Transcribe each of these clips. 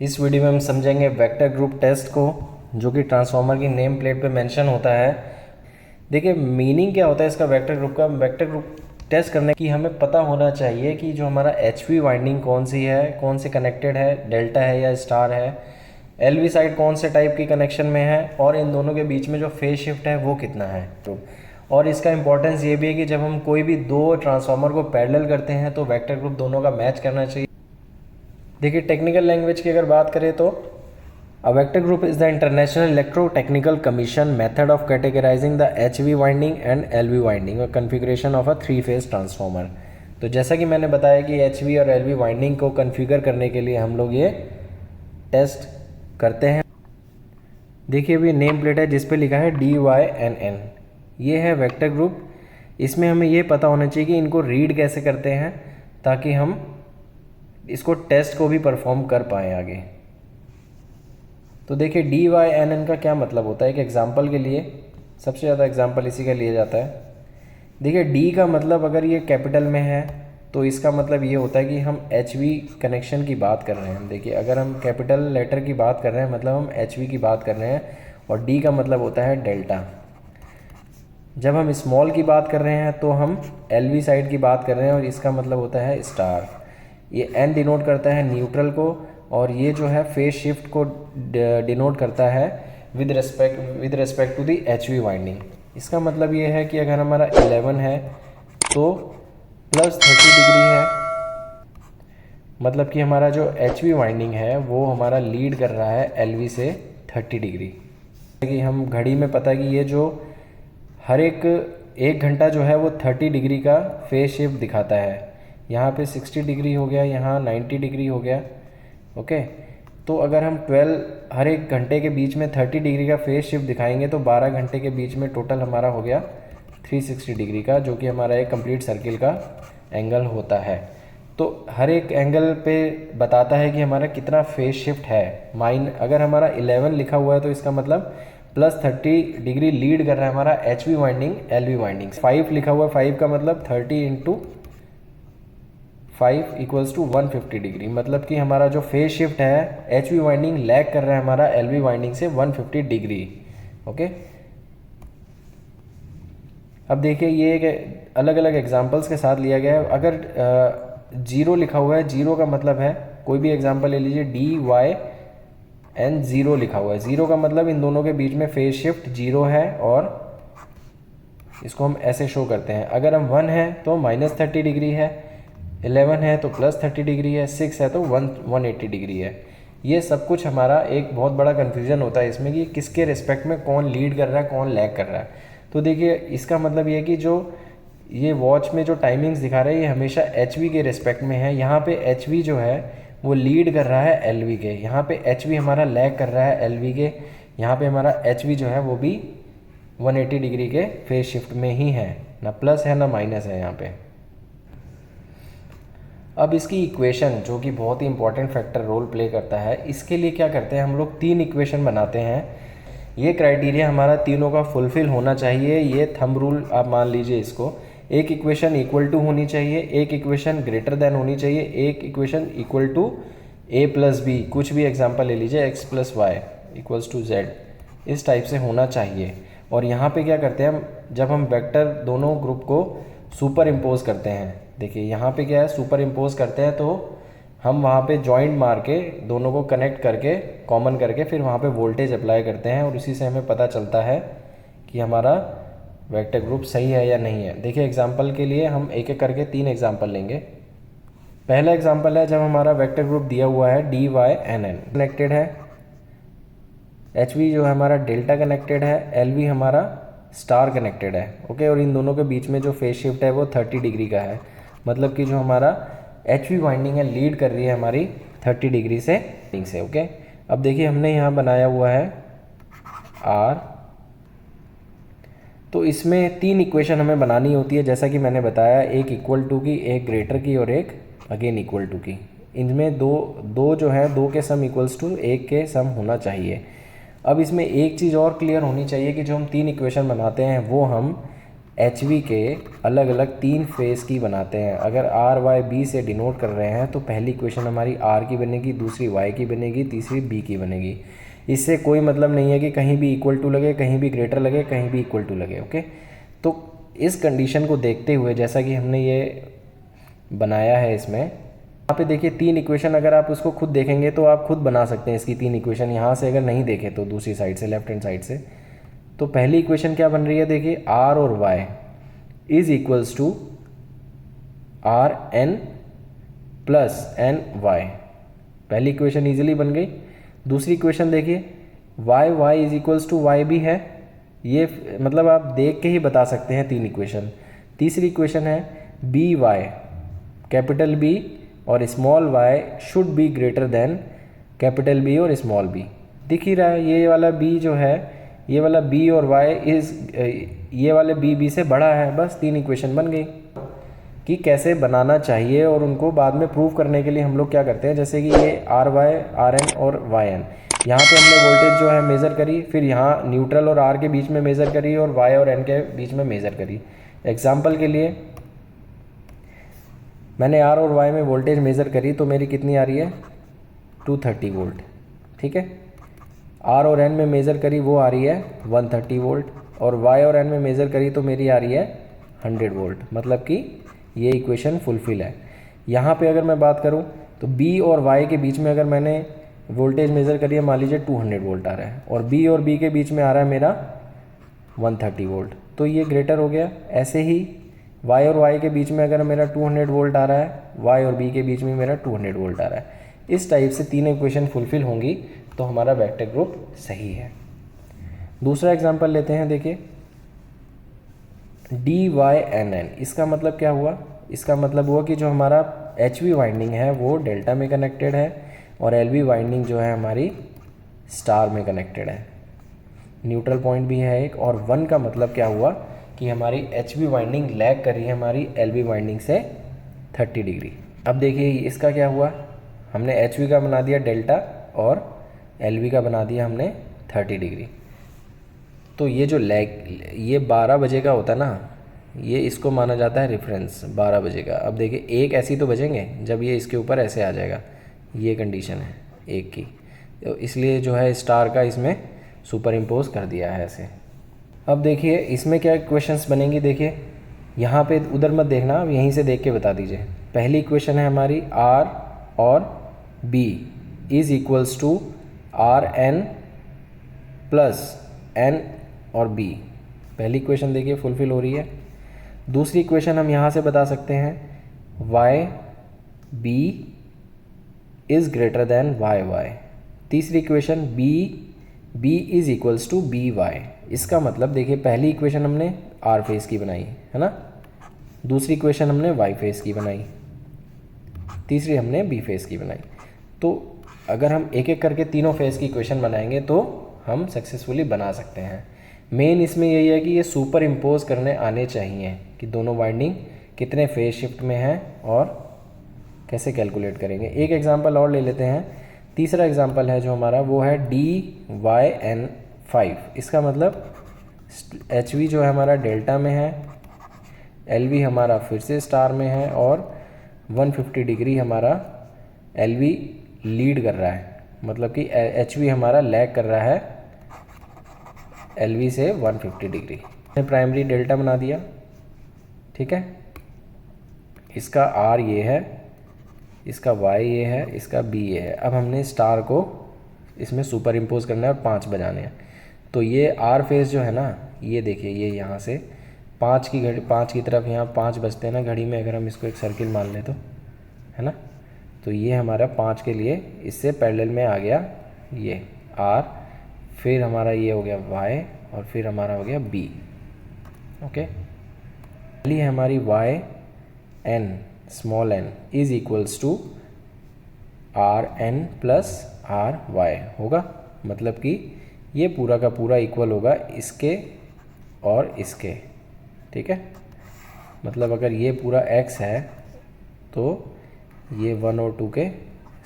इस वीडियो में हम समझेंगे वेक्टर ग्रुप टेस्ट को, जो कि ट्रांसफार्मर की नेम प्लेट पे मेंशन होता है। देखिए मीनिंग क्या होता है इसका वेक्टर ग्रुप का। वेक्टर ग्रुप टेस्ट करने की हमें पता होना चाहिए कि जो हमारा एच वी वाइंडिंग कौन सी है, कौन से कनेक्टेड है, डेल्टा है या स्टार है, एल वी साइड कौन से टाइप की कनेक्शन में है, और इन दोनों के बीच में जो फेज शिफ्ट है वो कितना है। और इसका इंपॉर्टेंस ये भी है कि जब हम कोई भी दो ट्रांसफार्मर को पैरेलल करते हैं तो वेक्टर ग्रुप दोनों का मैच करना चाहिए। देखिए टेक्निकल लैंग्वेज की अगर बात करें तो A vector group is the International Electrotechnical Commission method of categorizing the HV winding and LV winding or configuration of a three-phase transformer। तो जैसा कि मैंने बताया कि HV और LV वाइंडिंग को कन्फिगर करने के लिए हम लोग ये टेस्ट करते हैं। देखिए अभी नेम प्लेट है जिस पे लिखा है DYNN, ये है वेक्टर ग्रुप। इसमें हमें ये पता होना चाहिए कि इनको रीड कैसे करते हैं ताकि हम इसको टेस्ट को भी परफॉर्म कर पाएँ आगे। तो देखिए DYNN का क्या मतलब होता है। एक एग्जांपल के लिए सबसे ज़्यादा एग्जांपल इसी का लिया जाता है। देखिए D का मतलब अगर ये कैपिटल में है तो इसका मतलब ये होता है कि हम HV कनेक्शन की बात कर रहे हैं। देखिए अगर हम कैपिटल लेटर की बात कर रहे हैं मतलब हम HV की बात कर रहे हैं, और D का मतलब होता है डेल्टा। जब हम स्मॉल की बात कर रहे हैं तो हम LV साइड की बात कर रहे हैं और इसका मतलब होता है स्टार। ये N डिनोट करता है न्यूट्रल को, और ये जो है फेज शिफ्ट को डिनोट करता है with respect to the HV winding. इसका मतलब ये है कि अगर हमारा 11 है तो प्लस 30 डिग्री है, मतलब कि हमारा जो HV वाइंडिंग है वो हमारा लीड कर रहा है LV से 30 डिग्री। कि हम घड़ी में पता है कि ये जो हर एक घंटा जो है वो 30 डिग्री का फेज शिफ्ट दिखाता है। यहाँ पे 60 डिग्री हो गया, यहाँ 90 डिग्री हो गया। ओके तो अगर हम 12 हर एक घंटे के बीच में 30 डिग्री का फेज शिफ्ट दिखाएंगे तो 12 घंटे के बीच में टोटल हमारा हो गया 360 डिग्री का, जो कि हमारा एक कंप्लीट सर्किल का एंगल होता है। तो हर एक एंगल पे बताता है कि हमारा कितना फेज शिफ्ट है। अगर हमारा 11 लिखा हुआ है तो इसका मतलब प्लस 30 डिग्री लीड कर रहा है हमारा HV वाइंडिंग LV वाइंडिंग। 5 लिखा हुआ है, 5 का मतलब 30 इंटू 5 इक्वल्स टू 150 डिग्री, मतलब कि हमारा जो फेज शिफ्ट है HV वाइंडिंग लैग कर रहा है हमारा LV वाइंडिंग से 150 डिग्री। ओके अब देखिए ये एक अलग अलग एग्जांपल्स के साथ लिया गया है। अगर 0 लिखा हुआ है, 0 का मतलब है, कोई भी एग्जांपल ले लीजिए, DYN 0 लिखा हुआ है। 0 का मतलब इन दोनों के बीच में फेज शिफ्ट 0 है और इसको हम ऐसे शो करते हैं। अगर हम 1 है तो माइनस 30 डिग्री है, 11 है तो प्लस 30 डिग्री है, 6 है तो 180 डिग्री है। ये सब कुछ हमारा एक बहुत बड़ा कन्फ्यूज़न होता है इसमें कि किसके रिस्पेक्ट में कौन लीड कर रहा है, कौन लैग कर रहा है। तो देखिए इसका मतलब ये है कि जो ये वॉच में जो टाइमिंग्स दिखा रहा है ये हमेशा HV के रिस्पेक्ट में है। यहाँ पे HV जो है वो लीड कर रहा है LV के, यहाँ पे HV हमारा लैग कर रहा है LV के, यहाँ पे हमारा HV जो है वो भी 180 डिग्री के फेज शिफ्ट में ही है, ना प्लस है ना माइनस है यहाँ पे। अब इसकी इक्वेशन जो कि बहुत ही इंपॉर्टेंट फैक्टर रोल प्ले करता है, इसके लिए क्या करते हैं हम लोग 3 इक्वेशन बनाते हैं। ये क्राइटेरिया हमारा तीनों का फुलफिल होना चाहिए। ये थंब रूल आप मान लीजिए इसको। एक इक्वेशन इक्वल टू होनी चाहिए, एक इक्वेशन ग्रेटर देन होनी चाहिए, एक equation equal to A plus B, कुछ भी एग्जाम्पल ले लीजिए, X plus Y equals to Z, इस टाइप से होना चाहिए। और यहाँ पे क्या करते हैं हम, जब हम वेक्टर दोनों ग्रुप को सुपर इम्पोज करते हैं, देखिए यहाँ पे क्या है, सुपर इम्पोज करते हैं तो हम वहाँ पे जॉइंट मार के दोनों को कनेक्ट करके कॉमन करके फिर वहाँ पे वोल्टेज अप्लाई करते हैं, और उसी से हमें पता चलता है कि हमारा वेक्टर ग्रुप सही है या नहीं है। देखिए एग्जांपल के लिए हम एक एक करके 3 एग्जांपल लेंगे। पहला एग्जांपल है जब हमारा वेक्टर ग्रुप दिया हुआ है DYNN कनेक्टेड है, HV जो है हमारा डेल्टा कनेक्टेड है, LV हमारा स्टार कनेक्टेड है। ओके और इन दोनों के बीच में जो फेज शिफ्ट है वो 30 डिग्री का है, मतलब कि जो हमारा HV वाइंडिंग है लीड कर रही है हमारी 30 डिग्री से। ओके अब देखिए हमने यहाँ बनाया हुआ है R, तो इसमें 3 इक्वेशन हमें बनानी होती है जैसा कि मैंने बताया, एक इक्वल टू की, एक ग्रेटर की और एक अगेन इक्वल टू की। इनमें दो जो है 2 के सम इक्वल्स टू 1 के सम होना चाहिए। अब इसमें एक चीज़ और क्लियर होनी चाहिए कि जो हम 3 इक्वेशन बनाते हैं वो हम एच वी के अलग अलग 3 फेस की बनाते हैं। अगर आर वाई बी से डिनोट कर रहे हैं तो पहली इक्वेशन हमारी आर की बनेगी, दूसरी वाई की बनेगी, तीसरी बी की बनेगी। इससे कोई मतलब नहीं है कि कहीं भी इक्वल टू लगे, कहीं भी ग्रेटर लगे, कहीं भी इक्वल टू लगे। ओके, तो इस कंडीशन को देखते हुए जैसा कि हमने ये बनाया है, इसमें यहाँ पे देखिए 3 इक्वेशन, अगर आप उसको खुद देखेंगे तो आप खुद बना सकते हैं इसकी 3 इक्वेशन। यहाँ से अगर नहीं देखें तो दूसरी साइड से, लेफ्ट हैंड साइड से, तो पहली इक्वेशन क्या बन रही है, देखिए आर और Y is equals to R N plus N Y. पहली इक्वेशन इजीली बन गई। दूसरी इक्वेशन देखिए Y Y is equals to Y भी है, ये मतलब आप देख के ही बता सकते हैं 3 इक्वेशन। तीसरी इक्वेशन है बी वाई, कैपिटल बी और small Y should be greater than capital B और स्मॉल बी। दिख ही रहा है ये वाला बी जो है, ये वाला बी और वाई इज ये वाले बी से बड़ा है। बस 3 इक्वेशन बन गई कि कैसे बनाना चाहिए। और उनको बाद में प्रूव करने के लिए हम लोग क्या करते हैं, जैसे कि ये आर वाई, आर एन और वाई एन, यहाँ पे हमने वोल्टेज जो है मेज़र करी, फिर यहाँ न्यूट्रल और आर के बीच में मेज़र करी और वाई और एन के बीच में मेज़र करी। एग्जाम्पल के लिए मैंने आर और वाई में वोल्टेज मेज़र करी तो मेरी कितनी आ रही है, 230 वोल्ट। ठीक है, आर और एन में मेज़र करी वो आ रही है 130 वोल्ट, और वाई और एन में मेज़र करी तो मेरी आ रही है 100 वोल्ट। मतलब कि ये इक्वेशन फुलफिल है। यहाँ पे अगर मैं बात करूँ तो बी और वाई के बीच में अगर मैंने वोल्टेज मेज़र करी है, मान लीजिए 200 वोल्ट आ रहा है, और बी और बी के बीच में आ रहा है मेरा 130 वोल्ट, तो ये ग्रेटर हो गया। ऐसे ही वाई और वाई के बीच में अगर मेरा 200 वोल्ट आ रहा है, वाई और बी के बीच में मेरा 200 वोल्ट आ रहा है। इस टाइप से 3 इक्वेशन फुलफिल होंगी तो हमारा वेक्टर ग्रुप सही है। दूसरा एग्जांपल लेते हैं, देखिए डी वाई एन एन, इसका मतलब क्या हुआ, इसका मतलब हुआ कि जो हमारा एच वी वाइंडिंग है वो डेल्टा में कनेक्टेड है और एल वी वाइंडिंग जो है हमारी स्टार में कनेक्टेड है। न्यूट्रल पॉइंट भी है एक, और 1 का मतलब क्या हुआ कि हमारी एच वी वाइंडिंग लैग कर रही है हमारी एल वी वाइंडिंग से 30 डिग्री। अब देखिए इसका क्या हुआ, हमने एच वी का बना दिया डेल्टा और एल वी का बना दिया हमने 30 डिग्री। तो ये जो लैग, ये 12 बजे का होता है ना, ये इसको माना जाता है रेफरेंस 12 बजे का। अब देखिए एक ऐसी तो बजेंगे जब ये इसके ऊपर ऐसे आ जाएगा, ये कंडीशन है एक की, तो इसलिए जो है स्टार का इसमें सुपर इम्पोज कर दिया है ऐसे। अब देखिए इसमें क्या इक्वेशंस बनेंगी, देखिए यहाँ पे उधर मत देखना, अब यहीं से देख के बता दीजिए। पहली इक्वेशन है हमारी आर और B is equals to R N plus N और बी। पहली इक्वेशन देखिए फुलफिल हो रही है। दूसरी इक्वेशन हम यहाँ से बता सकते हैं Y B is greater than Y Y. तीसरी equation B is equals to B Y. इसका मतलब देखिए पहली इक्वेशन हमने आर फेस की बनाई है ना, दूसरी इक्वेशन हमने वाई फेस की बनाई, तीसरी हमने बी फेस की बनाई। तो अगर हम एक एक करके तीनों फेस की इक्वेशन बनाएंगे तो हम सक्सेसफुली बना सकते हैं। मेन इसमें यही है कि ये सुपर इम्पोज करने आने चाहिए कि दोनों वाइंडिंग कितने फेज शिफ्ट में हैं और कैसे कैलकुलेट करेंगे। एक एग्जांपल और ले लेते हैं। तीसरा एग्जांपल है जो हमारा वो है DYN5। इसका मतलब एच वी जो है हमारा डेल्टा में है, एल वी हमारा फिर से स्टार में है, और 150 डिग्री हमारा एल वी लीड कर रहा है, मतलब कि एच वी हमारा लैग कर रहा है एल वी से 150 डिग्री। हमने प्राइमरी डेल्टा बना दिया, ठीक है। इसका आर ये है, इसका वाई ये है, इसका बी ये है। अब हमने स्टार को इसमें सुपर इम्पोज करना है और 5 बजाने हैं। तो ये आर फेस जो है ना, ये देखिए ये यहाँ से 5 की घड़ी, 5 की तरफ यहाँ 5 बजते हैं ना घड़ी में, अगर हम इसको एक सर्किल मान लें तो, है ना। तो ये हमारा 5 के लिए इससे पैरेलल में आ गया ये आर, फिर हमारा ये हो गया वाई, और फिर हमारा हो गया बी। ओके, पहली है हमारी Y N small N is equals to R N plus R Y होगा। मतलब कि ये पूरा का पूरा इक्वल होगा इसके और इसके, ठीक है। मतलब अगर ये पूरा x है तो ये 1 और 2 के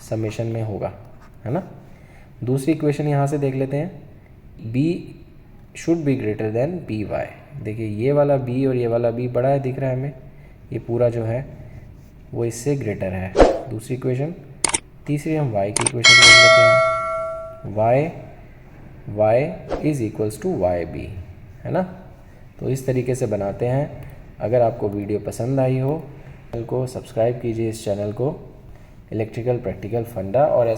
समेशन में होगा, है ना। दूसरी इक्वेशन यहाँ से देख लेते हैं, b should be greater than B Y. देखिए ये वाला b और ये वाला b बड़ा है दिख रहा है हमें, ये पूरा जो है वो इससे ग्रेटर है। दूसरी इक्वेशन। तीसरी हम y की इक्वेशन देख लेते हैं, y is equals to Y B, है ना। तो इस तरीके से बनाते हैं। अगर आपको वीडियो पसंद आई हो चैनल को सब्सक्राइब कीजिए, इस चैनल को इलेक्ट्रिकल प्रैक्टिकल फंडा और ऐसे